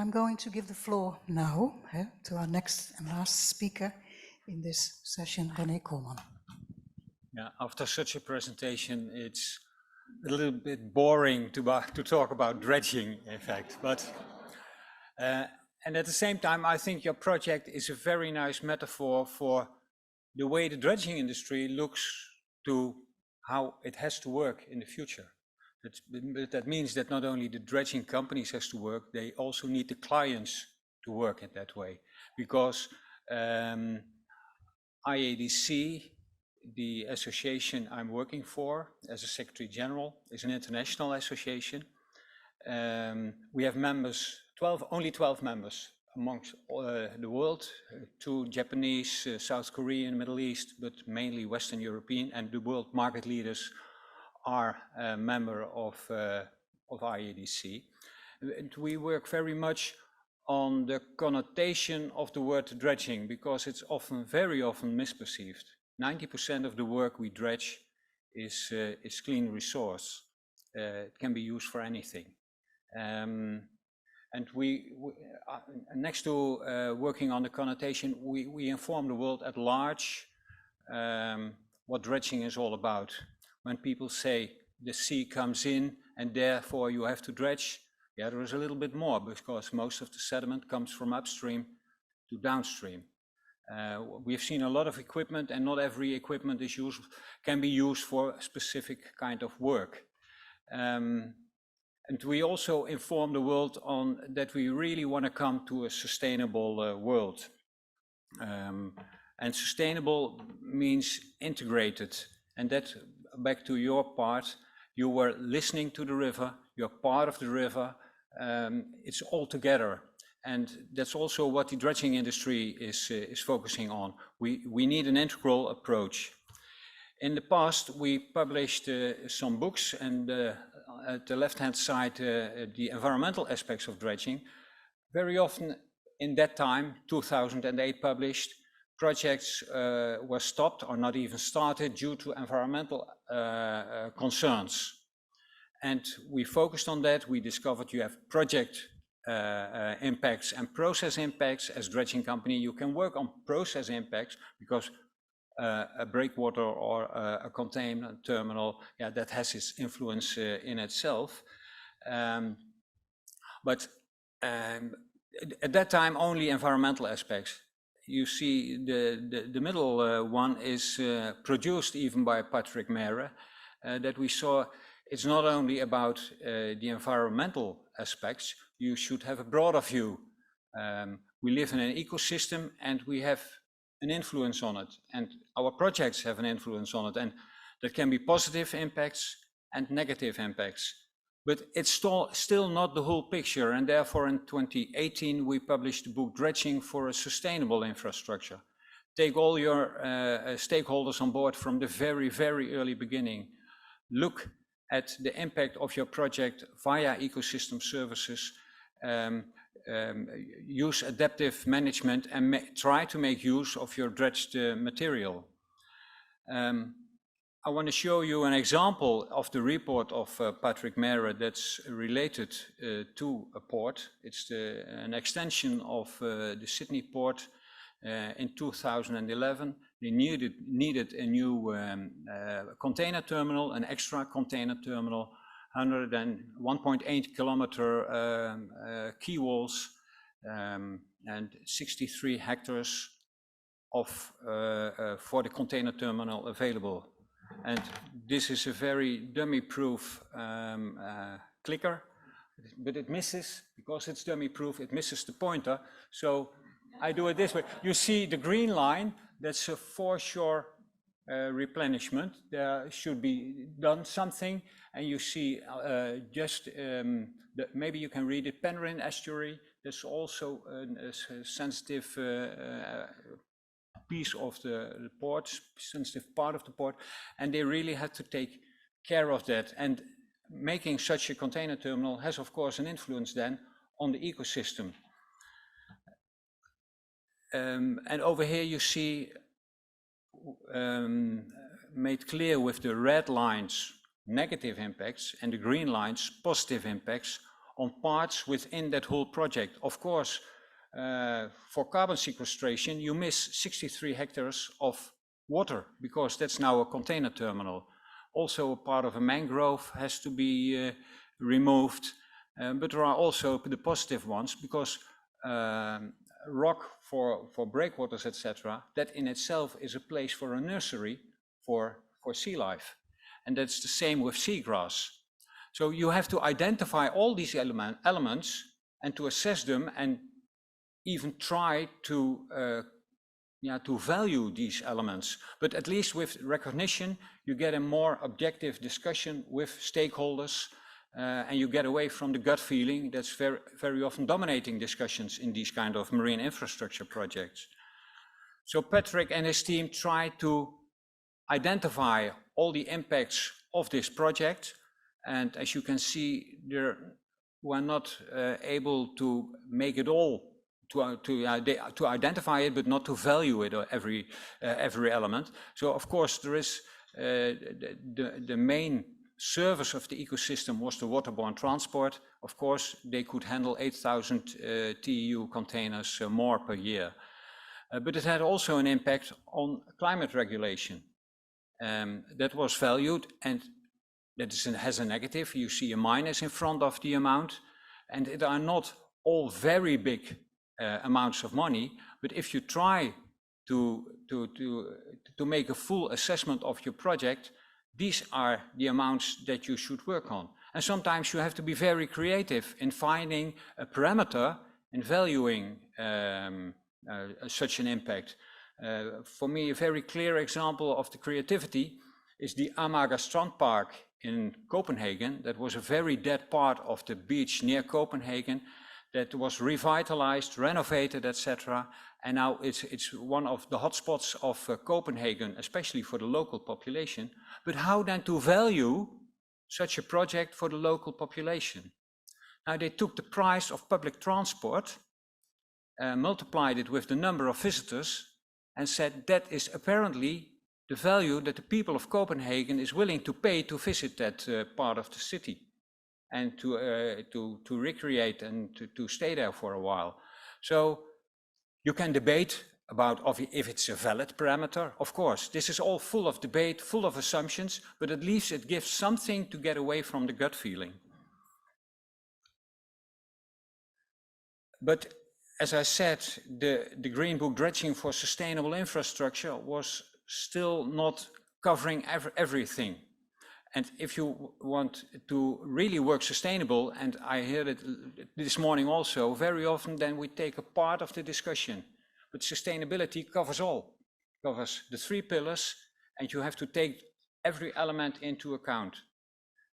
I'm going to give the floor now to our next and last speaker in this session, René Kolman. Yeah, after such a presentation, it's a little bit boring to talk about dredging, in fact. But and at the same time, I think your project is a very nice metaphor for the way the dredging industry looks to how it has to work in the future. That means that not only the dredging companies has to work, they also need the clients to work in that way. Because IADC, the association I'm working for as a Secretary General, is an international association. We have members, only 12 members amongst the world, 2 Japanese, South Korean, Middle East, but mainly Western European, and the world market leaders are a member of IADC. And we work very much on the connotation of the word dredging, because it's very often misperceived. 90% of the work we dredge is clean resource. It can be used for anything. And we next to working on the connotation, we inform the world at large what dredging is all about. When people say the sea comes in and therefore you have to dredge, yeah, there is a little bit more, because most of the sediment comes from upstream to downstream. We've seen a lot of equipment, and not every equipment can be used for a specific kind of work. And we also inform the world on that we really want to come to a sustainable world. And sustainable means integrated. And that, back to your part, you were listening to the river, you're part of the river, it's all together. And that's also what the dredging industry is focusing on. We need an integral approach. In the past, we published some books, and at the left-hand side, the environmental aspects of dredging. Very often in that time, 2008 published, projects were stopped or not even started due to environmental concerns. And we focused on that. We discovered you have project impacts and process impacts. As dredging company, you can work on process impacts, because a breakwater or a container terminal, yeah, that has its influence in itself. But at that time, only environmental aspects. You see the middle one is produced even by Patrick Mere, that we saw. It's not only about the environmental aspects. You should have a broader view. We live in an ecosystem and we have an influence on it, and our projects have an influence on it, and that can be positive impacts and negative impacts. But it's still not the whole picture, and therefore in 2018 we published the book Dredging for a Sustainable Infrastructure. Take all your stakeholders on board from the very, very early beginning. Look at the impact of your project via ecosystem services, use adaptive management, and try to make use of your dredged material. I want to show you an example of the report of Patrick Mere that's related to a port. It's an extension of the Sydney port in 2011. They needed a new container terminal, an extra container terminal, 1.8 kilometer quay walls, and 63 hectares of for the container terminal available. And this is a very dummy-proof clicker, but it misses, because it's dummy-proof, it misses the pointer. So I do it this way. You see the green line, that's a foreshore replenishment. There should be done something, and you see maybe you can read it, Penryn Estuary. There's also a sensitive piece of the port, sensitive part of the port, and they really had to take care of that. And making such a container terminal has, of course, an influence then on the ecosystem. And over here you see made clear with the red lines negative impacts and the green lines positive impacts on parts within that whole project. Of course, for carbon sequestration, you miss 63 hectares of water because that's now a container terminal. Also, a part of a mangrove has to be removed, but there are also the positive ones because rock for breakwaters, etc., that in itself is a place for a nursery for sea life. And that's the same with seagrass. So you have to identify all these elements and to assess them and even try to value these elements. But at least with recognition, you get a more objective discussion with stakeholders, and you get away from the gut feeling that's very, very often dominating discussions in these kind of marine infrastructure projects. So Patrick and his team tried to identify all the impacts of this project. And as you can see, we're not able to make it all, to identify it, but not to value it, every element. So of course there is the main service of the ecosystem was the waterborne transport. Of course, they could handle 8,000 TEU containers more per year. But it had also an impact on climate regulation. That was valued, and that has a negative. You see a minus in front of the amount, and it are not all very big amounts of money. But if you try to make a full assessment of your project, these are the amounts that you should work on. And sometimes you have to be very creative in finding a parameter and valuing such an impact. For me, a very clear example of the creativity is the Amager Strandpark in Copenhagen. That was a very dead part of the beach near Copenhagen that was revitalized, renovated, etc. And now it's one of the hotspots of Copenhagen, especially for the local population. But how then to value such a project for the local population? Now they took the price of public transport, multiplied it with the number of visitors, and said that is apparently the value that the people of Copenhagen is willing to pay to visit that part of the city and to recreate and to stay there for a while. So you can debate about if it's a valid parameter. Of course, this is all full of debate, full of assumptions, but at least it gives something to get away from the gut feeling. But as I said, the Green Book Dredging for Sustainable Infrastructure was still not covering everything. And if you want to really work sustainable, and I heard it this morning also, very often then we take a part of the discussion. But sustainability covers all, covers the 3 pillars, and you have to take every element into account.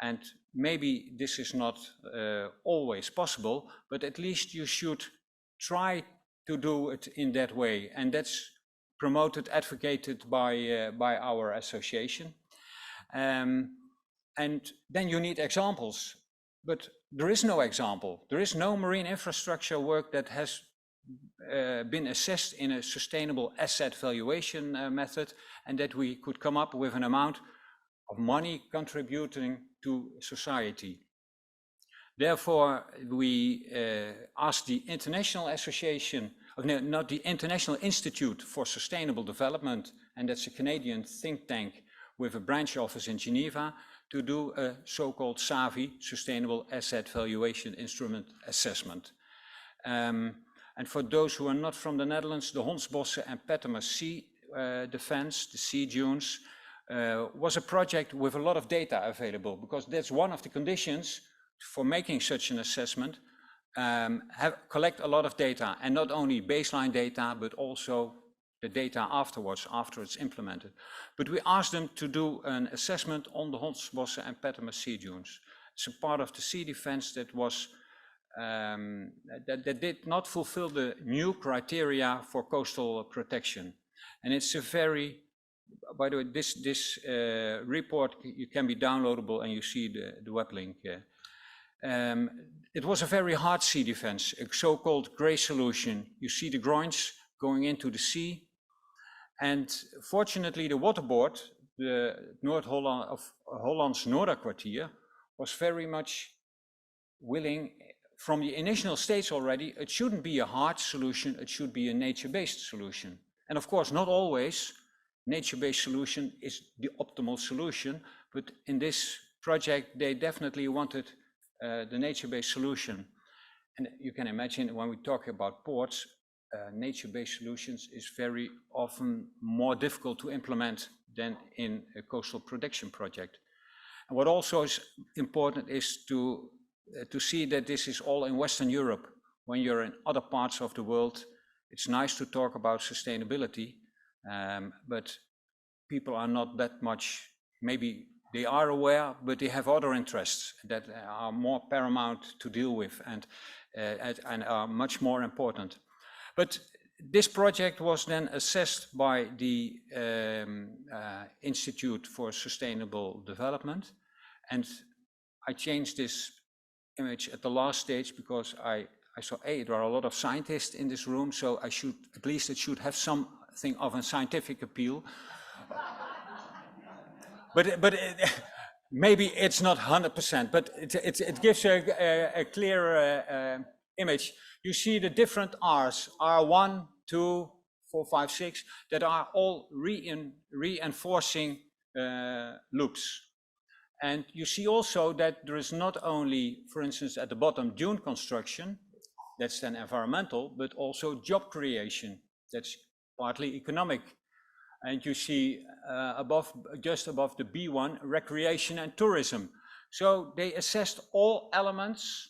And maybe this is not always possible, but at least you should try to do it in that way. And that's promoted, advocated by our association. And then you need examples, but there is no example. There is no marine infrastructure work that has been assessed in a sustainable asset valuation method, and that we could come up with an amount of money contributing to society. Therefore, we asked the International Association, not the International Institute for Sustainable Development, and that's a Canadian think tank with a branch office in Geneva, to do a so-called SAVI, Sustainable Asset Valuation Instrument Assessment. And for those who are not from the Netherlands, the Hondsbossen and Pettermer Sea Defense, the sea dunes, was a project with a lot of data available, because that's one of the conditions for making such an assessment. Collect a lot of data, and not only baseline data, but also the data afterwards, after it's implemented. But we asked them to do an assessment on the Hondsbossen and Pettermer sea dunes. It's a part of the sea defense that was that did not fulfill the new criteria for coastal protection. And it's a very, by the way, this report can be downloadable, and you see the web link here. It was a very hard sea defense, a so-called gray solution. You see the groins going into the sea. And fortunately, the waterboard, the Noord-Holland of Hollands Noorderkwartier, was very much willing from the initial stage already, it shouldn't be a hard solution, it should be a nature-based solution. And of course, not always nature-based solution is the optimal solution, but in this project, they definitely wanted the nature-based solution. And you can imagine when we talk about ports, nature-based solutions is very often more difficult to implement than in a coastal protection project. And what also is important is to see that this is all in Western Europe. When you're in other parts of the world, it's nice to talk about sustainability, but people are not that much, maybe they are aware, but they have other interests that are more paramount to deal with and are much more important. But this project was then assessed by the Institute for Sustainable Development, and I changed this image at the last stage because I saw, hey, there are a lot of scientists in this room, so I should, at least it should have something of a scientific appeal. But maybe it's not 100%, but it gives a clearer image. You see the different R's, R1, 2, 4, 5, 6, that are all reinforcing loops. And you see also that there is not only, for instance, at the bottom, dune construction, that's then environmental, but also job creation, that's partly economic. And you see just above the B1, recreation and tourism. So they assessed all elements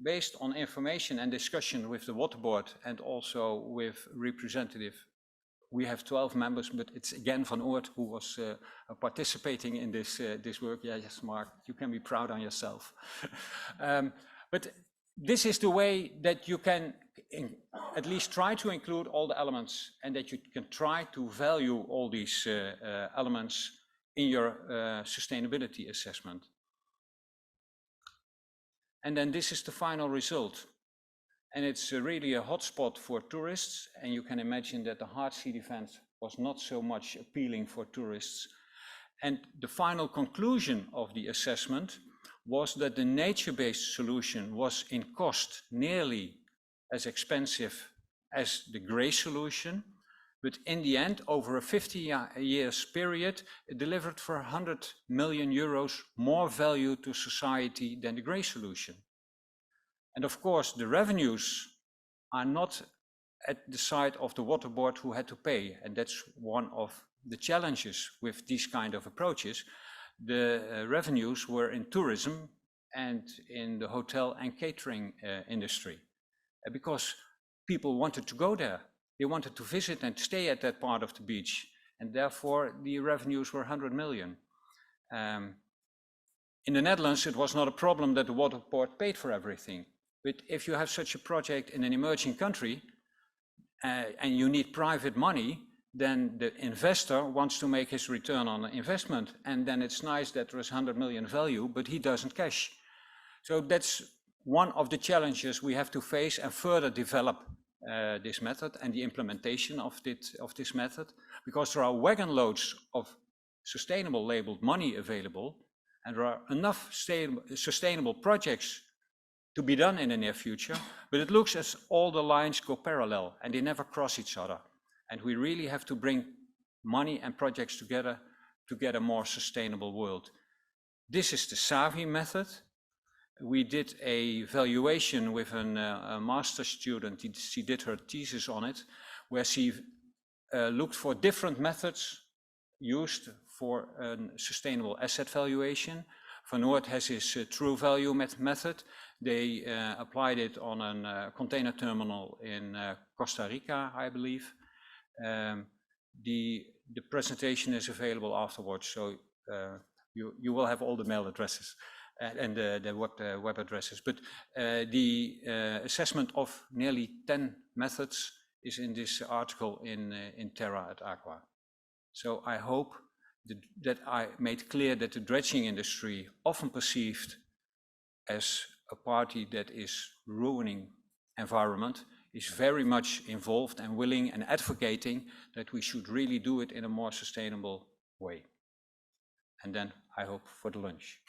based on information and discussion with the water board and also with representative. We have 12 members, but it's again Van Oort who was participating in this work. Yeah, yes, Mark, you can be proud on yourself. But this is the way that you can at least try to include all the elements and that you can try to value all these elements in your sustainability assessment. And then this is the final result. And it's really a hotspot for tourists. And you can imagine that the hard sea defense was not so much appealing for tourists. And the final conclusion of the assessment was that the nature-based solution was in cost nearly as expensive as the grey solution. But in the end, over a 50 years period, it delivered for 100 million euros more value to society than the grey solution. And of course, the revenues are not at the side of the water board who had to pay. And that's one of the challenges with these kind of approaches. The revenues were in tourism and in the hotel and catering industry. Because people wanted to go there. They wanted to visit and stay at that part of the beach. And therefore, the revenues were 100 million. In the Netherlands, it was not a problem that the water board paid for everything. But if you have such a project in an emerging country and you need private money, then the investor wants to make his return on investment. And then it's nice that there is 100 million value, but he doesn't cash. So that's one of the challenges we have to face and further develop this method and the implementation of this method, because there are wagon loads of sustainable labeled money available, and there are enough sustainable projects to be done in the near future, but it looks as all the lines go parallel and they never cross each other. And we really have to bring money and projects together to get a more sustainable world. This is the SAVI method. We did a valuation with a master's student. She did her thesis on it, where she looked for different methods used for a sustainable asset valuation. Van Oort has his true value method. They applied it on a container terminal in Costa Rica, I believe. The presentation is available afterwards, so you will have all the mail addresses and the web addresses. But the assessment of nearly 10 methods is in this article in Terra et Aqua. So I hope that I made clear that the dredging industry, often perceived as a party that is ruining environment, is very much involved and willing and advocating that we should really do it in a more sustainable way. And then I hope for the lunch.